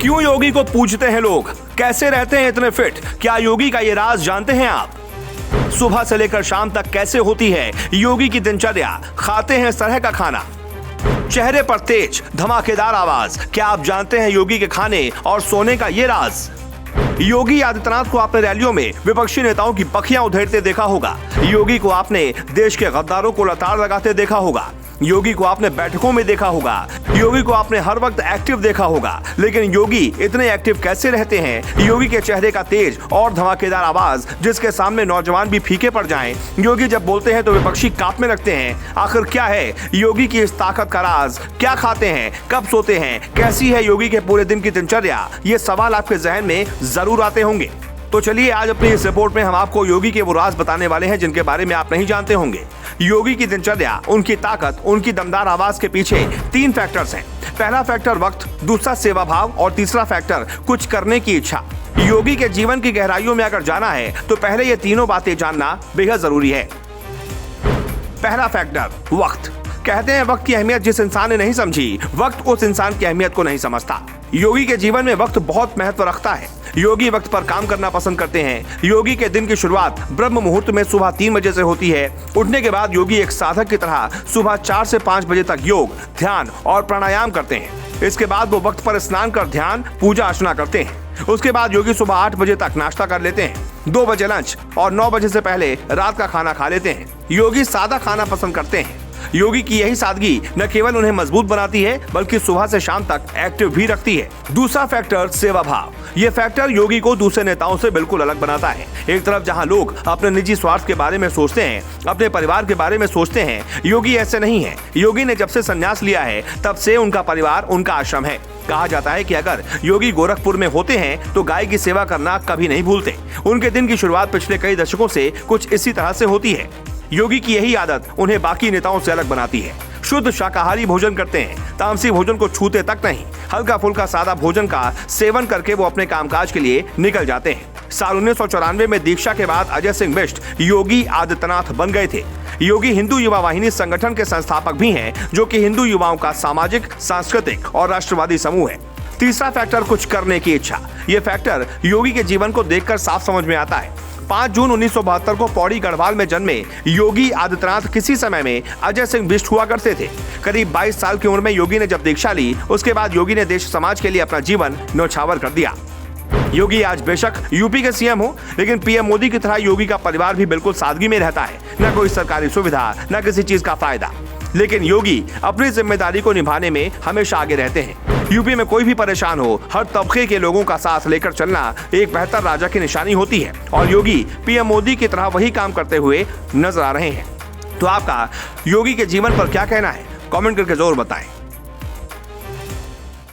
क्यों योगी को पूजते हैं लोग? कैसे रहते हैं इतने फिट? क्या योगी का ये राज जानते हैं आप? सुबह से लेकर शाम तक कैसे होती है योगी की दिनचर्या? खाते हैं इस तरह का खाना? चेहरे पर तेज धमाकेदार आवाज। क्या आप जानते हैं योगी के खाने और सोने का ये राज? योगी आदित्यनाथ को आपने रैलियों में विपक्षी नेताओं की पखियां उधेड़ते देखा होगा। योगी को आपने देश के गद्दारों को लताड़ लगाते देखा होगा। योगी को आपने बैठकों में देखा होगा। योगी को आपने हर वक्त एक्टिव देखा होगा। लेकिन योगी इतने एक्टिव कैसे रहते हैं? योगी के चेहरे का तेज और धमाकेदार आवाज जिसके सामने नौजवान भी फीके पड़ जाएं। योगी जब बोलते हैं तो विपक्षी कांपने लगते हैं। आखिर क्या है योगी की इस ताकत का राज? क्या खाते हैं, कब सोते हैं, कैसी है योगी के पूरे दिन की दिनचर्या? ये सवाल आपके जहन में जरूर आते होंगे। तो चलिए आज अपनी इस रिपोर्ट में हम आपको योगी के वो राज बताने वाले हैं जिनके बारे में आप नहीं जानते होंगे। योगी की दिनचर्या, उनकी ताकत, उनकी दमदार आवाज के पीछे 3 फैक्टर्स हैं। पहला फैक्टर वक्त, दूसरा सेवा भाव और तीसरा फैक्टर कुछ करने की इच्छा। योगी के जीवन की गहराइयों में अगर जाना है तो पहले ये तीनों बातें जानना बेहद जरूरी है। पहला फैक्टर वक्त। कहते हैं वक्त की अहमियत जिस इंसान ने नहीं समझी, वक्त उस इंसान की अहमियत को नहीं समझता। योगी के जीवन में वक्त बहुत महत्व रखता है। योगी वक्त पर काम करना पसंद करते हैं। योगी के दिन की शुरुआत ब्रह्म मुहूर्त में सुबह 3 बजे से होती है। उठने के बाद योगी एक साधक की तरह सुबह 4 से 5 बजे तक योग, ध्यान और प्राणायाम करते हैं। इसके बाद वो वक्त पर स्नान कर ध्यान, पूजा अर्चना करते हैं। उसके बाद योगी सुबह 8 बजे तक नाश्ता कर लेते हैं। 2 बजे लंच और 9 बजे से पहले रात का खाना खा लेते हैं। योगी सादा खाना पसंद करते हैं। योगी की यही सादगी न केवल उन्हें मजबूत बनाती है बल्कि सुबह से शाम तक एक्टिव भी रखती है। दूसरा फैक्टर सेवा भाव। ये फैक्टर योगी को दूसरे नेताओं से बिल्कुल अलग बनाता है। एक तरफ जहां लोग अपने निजी स्वार्थ के बारे में सोचते हैं, अपने परिवार के बारे में सोचते हैं, योगी ऐसे नहीं है। योगी ने जब से संन्यास लिया है तब से उनका परिवार उनका आश्रम है। कहा जाता है कि अगर योगी गोरखपुर में होते हैं तो गाय की सेवा करना कभी नहीं भूलते। उनके दिन की शुरुआत पिछले कई दशकों से कुछ इसी तरह से होती है। योगी की यही आदत उन्हें बाकी नेताओं से अलग बनाती है। शुद्ध शाकाहारी भोजन करते हैं, तामसी भोजन को छूते तक नहीं। हल्का फुल्का सादा भोजन का सेवन करके वो अपने कामकाज के लिए निकल जाते हैं। साल 1994 में दीक्षा के बाद अजय सिंह बिष्ट योगी आदित्यनाथ बन गए थे। योगी हिंदू युवा वाहिनी संगठन के संस्थापक भी हैं, जो कि हिंदू युवाओं का सामाजिक, सांस्कृतिक और राष्ट्रवादी समूह है। तीसरा फैक्टर कुछ करने की इच्छा। ये फैक्टर योगी के जीवन को देखकर साफ समझ में आता है। 5 जून 1972 को पौड़ी गढ़वाल में जन्मे योगी आदित्यनाथ किसी समय में अजय सिंह बिष्ट हुआ करते थे। करीब 22 साल की उम्र में योगी ने जब दीक्षा ली, उसके बाद योगी ने देश समाज के लिए अपना जीवन न्यौछावर कर दिया। योगी आज बेशक यूपी के सीएम हो, लेकिन पीएम मोदी की तरह योगी का परिवार भी बिल्कुल सादगी में रहता है। न कोई सरकारी सुविधा, न किसी चीज का फायदा, लेकिन योगी अपनी जिम्मेदारी को निभाने में हमेशा आगे रहते हैं। यूपी में कोई भी परेशान हो, हर तबके के लोगों का साथ लेकर चलना एक बेहतर राजा की निशानी होती है और योगी पीएम मोदी की तरह वही काम करते हुए नजर आ रहे हैं। तो आपका योगी के जीवन पर क्या कहना है? कमेंट करके जरूर बताएं।